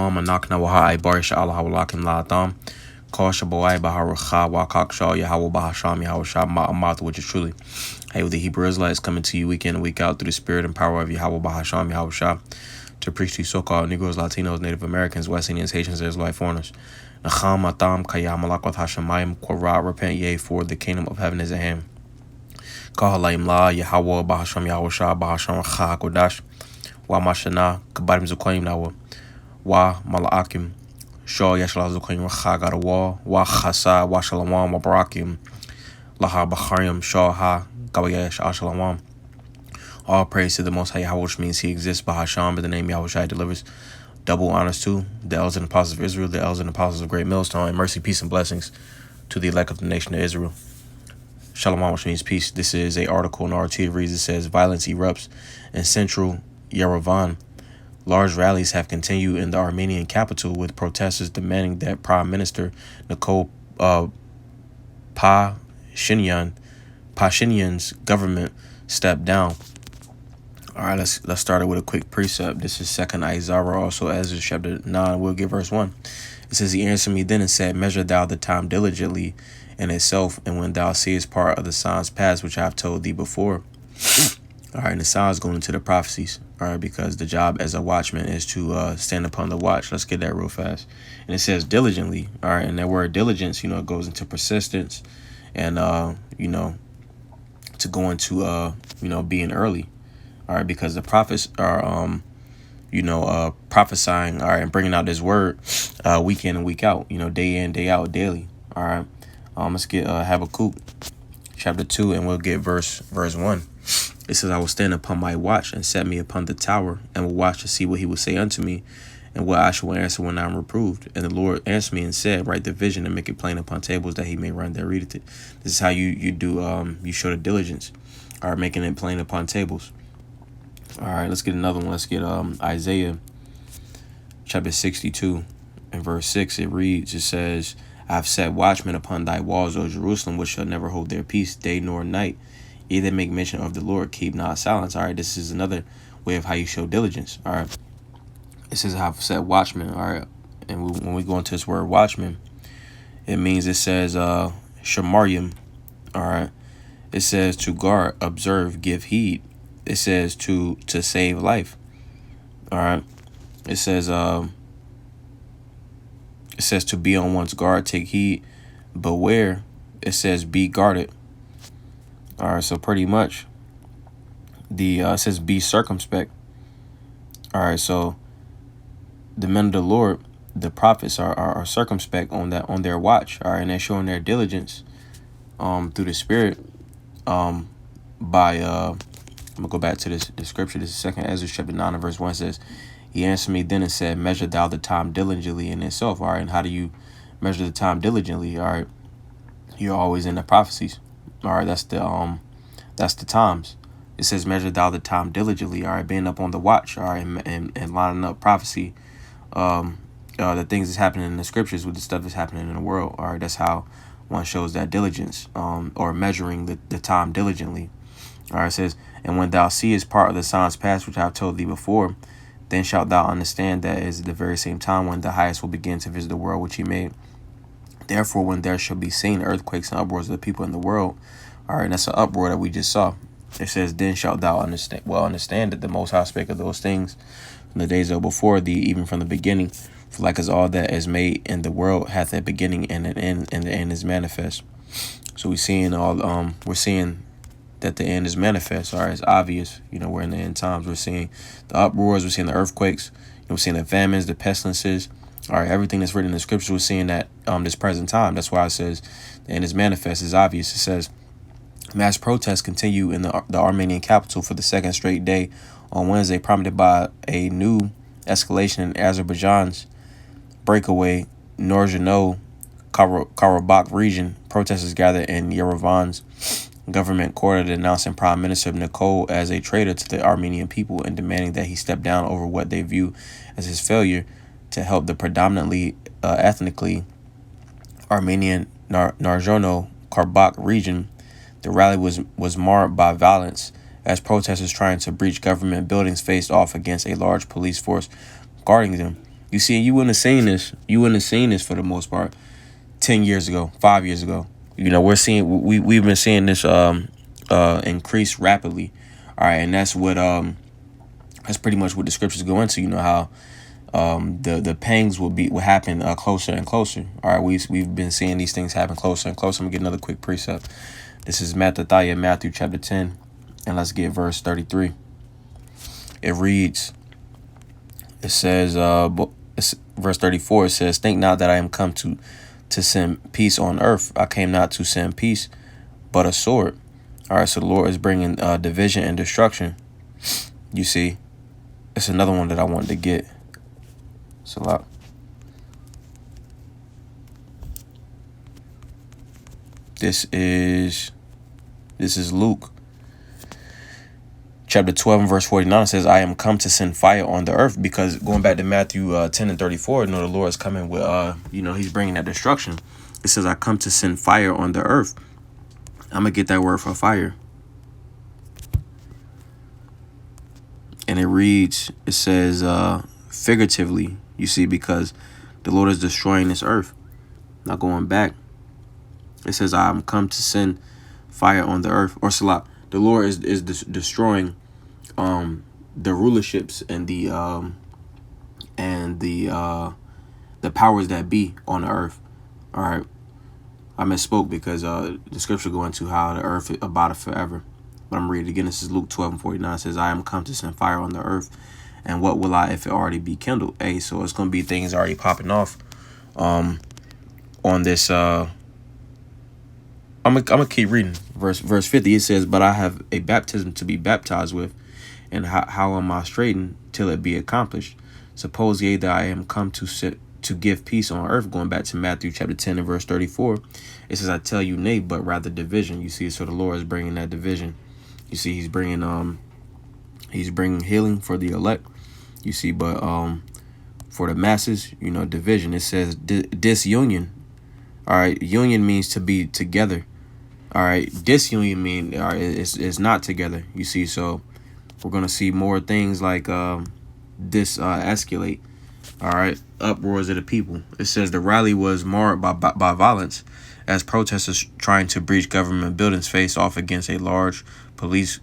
Shalom, Anakna Waha Barisha Allah Hawalakim Latam. Call Shaboai Baharakha Wakak Shaw Yahweh Bahasham Yahweh Shah Ma'amath, which is truly. Hey, with the Hebrew Israelites coming to you week in and week out through the spirit and power of Yahweh Bahasham Yahweh Shah to preach to you so-called Negroes, Latinos, Native Americans, West Indians, Haitians, Israelite foreigners. Nacham Atam Kayam Malakwat Hashemayim Korah, repent ye, for the kingdom of heaven is at hand. Call Laim La Yahweh Bahasham Yahweh Shah Bahasham Chah Kodash Wa Mashana Kabadim Zukoyim Nawa Wa Malaakim Shaw Yashla Zukoyim Chagada Wa Chasa Wa Shalawam Wa Barakim Laha Bacharim Shaw Ha Gabayash Ashalawam. All praise to the Most High Yahweh, which means He exists. Bahasham, but the name Yahweh Shai delivers. Double honors to the elders and apostles of Israel, the elders and apostles of Great Millstone, and mercy, peace, and blessings to the elect of the nation of Israel. Shalom, which means peace. This is a article in RT. It reads, it says, violence erupts in central Yerevan. Large rallies have continued in the Armenian capital, with protesters demanding that Prime Minister Nikol Pashinyan's government step down. All right, let's start it with a quick precept. This is 2nd Isaiah, also Ezra chapter 9. We'll get verse 1. It says, he answered me then and said, measure thou the time diligently in itself, and when thou seest part of the signs past, which I have told thee before. All right, and the signs going into the prophecies. All right, because the job as a watchman is to stand upon the watch. Let's get that real fast. And it says diligently. All right, and that word diligence, it goes into persistence and, to go into, being early. All right, because the prophets are, prophesying, all right, and bringing out this word week in and week out, day in, day out, daily. All right, let's get Habakkuk chapter 2, and we'll get verse 1. It says, I will stand upon my watch and set me upon the tower, and will watch to see what he will say unto me, and what I shall answer when I am reproved. And the Lord answered me and said, write the vision and make it plain upon tables, that he may run that readeth it. This is how you do, you show the diligence, all right, making it plain upon tables. All right, let's get another one. Let's get Isaiah chapter 62 and verse 6. It reads, it says, I have set watchmen upon thy walls, O Jerusalem, which shall never hold their peace, day nor night. Ye that make mention of the Lord, keep not silence. All right, this is another way of how you show diligence. All right, it says I have set watchmen. All right, and when we go into this word watchman, it means, it says Shamarim. All right, it says to guard, observe, give heed. It says to save life. All right. It says to be on one's guard, take heed, beware. It says be guarded. All right. So pretty much it says be circumspect. All right. So the men of the Lord, the prophets are circumspect on their watch. All right. And they're showing their diligence through the Spirit by I'm going to go back to the scripture. This is 2nd Ezra chapter 9 and verse 1. Says, he answered me then and said, measure thou the time diligently in itself. All right. And how do you measure the time diligently? All right. You're always in the prophecies. All right. That's the times. It says, measure thou the time diligently. All right. Being up on the watch. All right. And lining up prophecy. The things that's happening in the scriptures with the stuff that's happening in the world. All right. That's how one shows that diligence, or measuring the time diligently. All right, it says, and when thou seest part of the signs past, which I have told thee before, then shalt thou understand that it is the very same time when the highest will begin to visit the world which he made. Therefore, when there shall be seen earthquakes and uproars of the people in the world, all right, and that's an uproar that we just saw. It says, then shalt thou understand that the Most High spake of those things from the days of before thee, even from the beginning. For like as all that is made in the world hath a beginning and an end, and the end is manifest. So we're seeing that the end is manifest. All right, it's obvious. We're in the end times. We're seeing the uproars. We're seeing the earthquakes. We're seeing the famines, the pestilences. All right, everything that's written in the scriptures, we're seeing that this present time. That's why it says the end is manifest. It's obvious. It says mass protests continue in the Armenian capital for the second straight day on Wednesday, prompted by a new escalation in Azerbaijan's breakaway Nagorno-Karabakh region. Protesters gathered in Yerevan's government quarter, announcing Prime Minister Nikol as a traitor to the Armenian people and demanding that he step down over what they view as his failure to help the predominantly ethnically Armenian Nagorno-Karabakh region. The rally was marred by violence as protesters trying to breach government buildings faced off against a large police force guarding them, You see, you wouldn't have seen this. You wouldn't have seen this for the most part 10 years ago, 5 years ago. We've been seeing this increase rapidly. All right, and that's pretty much what the scriptures go into. You know how the pangs will happen closer and closer. All right, we've been seeing these things happen closer and closer. I'm gonna get another quick precept. This is Matthew chapter 10, and let's get verse 33. It reads. It says, verse 34. It says, "Think not that I am come to send peace on earth. I came not to send peace, but a sword." All right, so the Lord is bringing division and destruction. You see, it's another one that I wanted to get. It's a lot. This is Luke chapter 12 and verse 49. Says, "I am come to send fire on the earth," because going back to Matthew 10 and 34, you know, the Lord is coming with, he's bringing that destruction. It says, "I come to send fire on the earth." I'm going to get that word for fire. And it says, figuratively, you see, because the Lord is destroying this earth, not going back. It says, "I'm come to send fire on the earth," or Salah. The Lord is destroying the rulerships and the powers that be on the earth. All right, I misspoke because the scripture go into how the earth abideth forever. But I'm reading it again. This is Luke 12 and 49. It says, "I am come to send fire on the earth, and what will I if it already be kindled?" Hey, so it's gonna be things already popping off on this. I'm gonna keep reading. Verse 50, it says, "But I have a baptism to be baptized with, and how am I straitened till it be accomplished? Suppose ye that I am come to give peace on earth." Going back to Matthew chapter 10 and verse 34, it says, "I tell you nay, but rather division." You see, so the Lord is bringing that division. You see, he's bringing healing for the elect. You see, but for the masses, division. It says disunion. All right, union means to be together. All right, disunion mean it's not together. You see, so we're gonna see more things like this escalate. All right, uproars of the people. It says the rally was marred by violence as protesters trying to breach government buildings faced off against a large police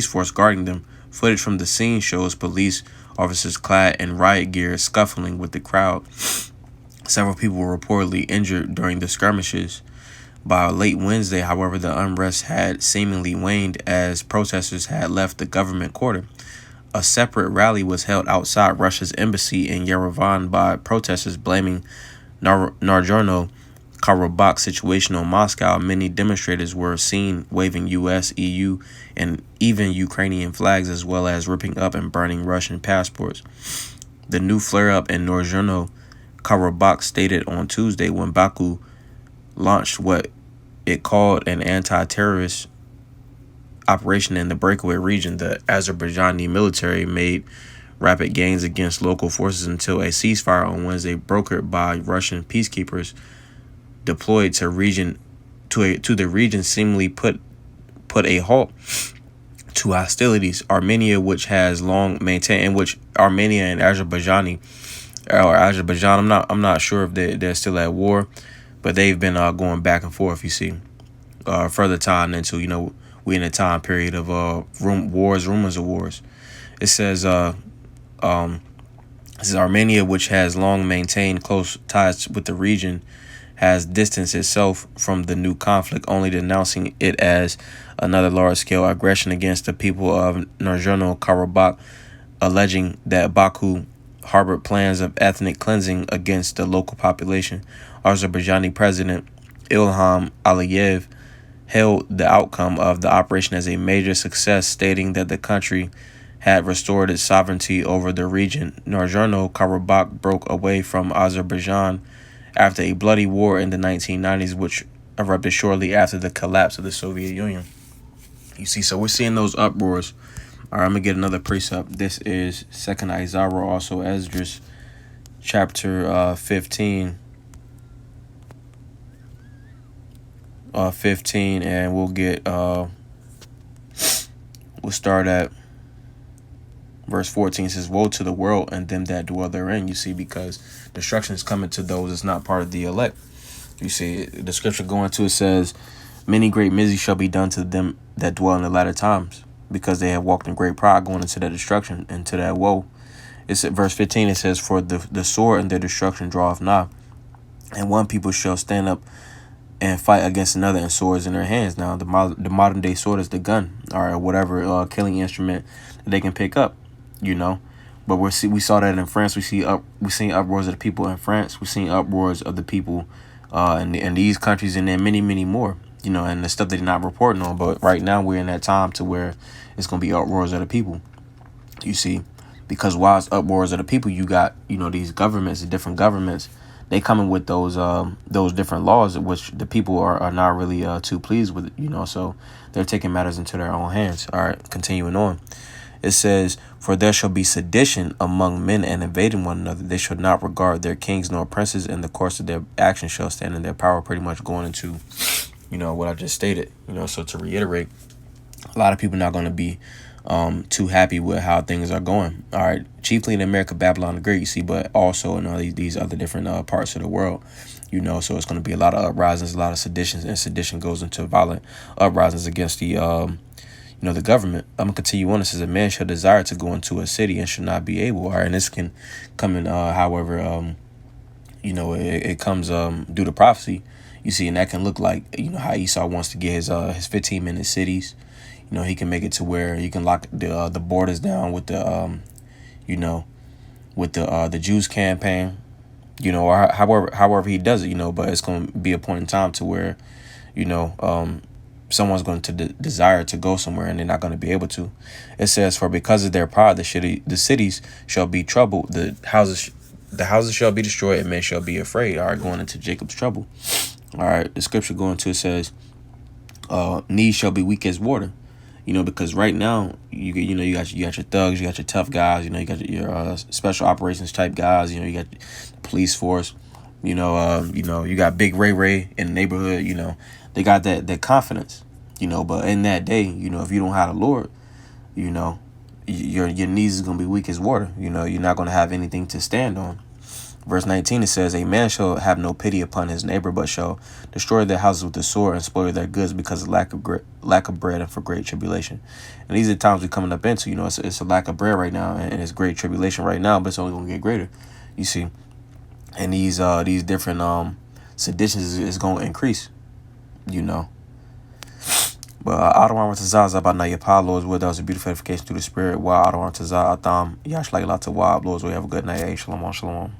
force guarding them. Footage from the scene shows police officers clad in riot gear scuffling with the crowd. Several people were reportedly injured during the skirmishes. By late Wednesday, however, the unrest had seemingly waned as protesters had left the government quarter. A separate rally was held outside Russia's embassy in Yerevan by protesters blaming Nagorno-Karabakh situation on Moscow. Many demonstrators were seen waving U.S., EU, and even Ukrainian flags, as well as ripping up and burning Russian passports. The new flare-up in Nagorno-Karabakh stated on Tuesday when Baku launched what it called an anti-terrorist operation in the breakaway region. The Azerbaijani military made rapid gains against local forces until a ceasefire on Wednesday, brokered by Russian peacekeepers deployed to the region, seemingly put a halt to hostilities. Armenia, which has long maintained, in which Armenia and Azerbaijan, I'm not sure if they're still at war, but they've been going back and forth. You see, further time into we in a time period of rumors of wars. It says this is Armenia, which has long maintained close ties with the region, has distanced itself from the new conflict, only denouncing it as another large-scale aggression against the people of Nagorno-Karabakh, alleging that Baku harbored plans of ethnic cleansing against the local population. Azerbaijani President Ilham Aliyev hailed the outcome of the operation as a major success, stating that the country had restored its sovereignty over the region. Nagorno-Karabakh broke away from Azerbaijan after a bloody war in the 1990s, which erupted shortly after the collapse of the Soviet Union. You see, so we're seeing those uproars. All right, I'm going to get another precept. This is 2nd Isaiah, also Esdras, chapter 15. 15, and we'll start at Verse 14 says, woe to the world and them that dwell therein. You see, because destruction is coming to those that's not part of the elect. You see, the scripture going to, it says, many great miseries shall be done to them that dwell in the latter times, because they have walked in great pride, going into that destruction, into that woe. It's at verse 15, it says, for the sword and their destruction draweth nigh, and one people shall stand up and fight against another, and swords in their hands. Now, the modern day sword is the gun, or whatever killing instrument that they can pick up, you know. But we saw that in France. We seen uproars of the people in France. We seen uproars of the people in these countries, and then many, many more, you know, and the stuff they're not reporting on. But right now we're in that time to where it's going to be uproars of the people, you see, because while it's uproars of the people, you got, you know, these governments, the different governments, they coming with those different laws, which the people are not really too pleased with, you know, so they're taking matters into their own hands. All right, continuing on. It says, for there shall be sedition among men, and invading one another. They shall not regard their kings nor princes, and the course of their action shall stand in their power. Pretty much going into, you know, what I just stated, you know. So to reiterate, a lot of people not going to be too happy with how things are going. All right, chiefly in America, Babylon the Great, you see, but also in all these other different parts of the world, you know. So it's going to be a lot of uprisings, a lot of seditions, and sedition goes into violent uprisings against the you know, the government. I'm gonna continue on. It says, a man shall desire to go into a city and should not be able. All right, and this can come in, however, you know, it comes due to prophecy. You see, and that can look like, you know, how Esau wants to get his 15-minute cities. You know, he can make it to where he can lock the borders down with the you know, with the Jews campaign. You know, or however he does it. You know, but it's gonna be a point in time to where, you know, someone's going to desire to go somewhere and they're not going to be able to. It says, for because of their pride, the cities shall be troubled, the houses shall be destroyed, and men shall be afraid. All right, going into Jacob's trouble. All right, the scripture going to, it says, knees shall be weak as water. You know, because right now you got your thugs, you got your tough guys, you know, you got your special operations type guys, you know, you got the police force, you know, you got Big Ray in the neighborhood, you know. They got that confidence, you know, but in that day, you know, if you don't have the Lord, you know, your knees is going to be weak as water. You know, you're not going to have anything to stand on. Verse 19, it says, a man shall have no pity upon his neighbor, but shall destroy their houses with the sword and spoil their goods because of lack of bread and for great tribulation. And these are the times we're coming up into, you know, it's a lack of bread right now, and it's great tribulation right now, but it's only going to get greater, you see. And these different seditions is going to increase, you know. But Adawan Tazaz about Nayapah, Lord's will, that was a beautiful edification through the spirit. While Adawan Tazaz Atham, Yash like Lata Wab, Lord's will, have a good night. Shalom, shalom.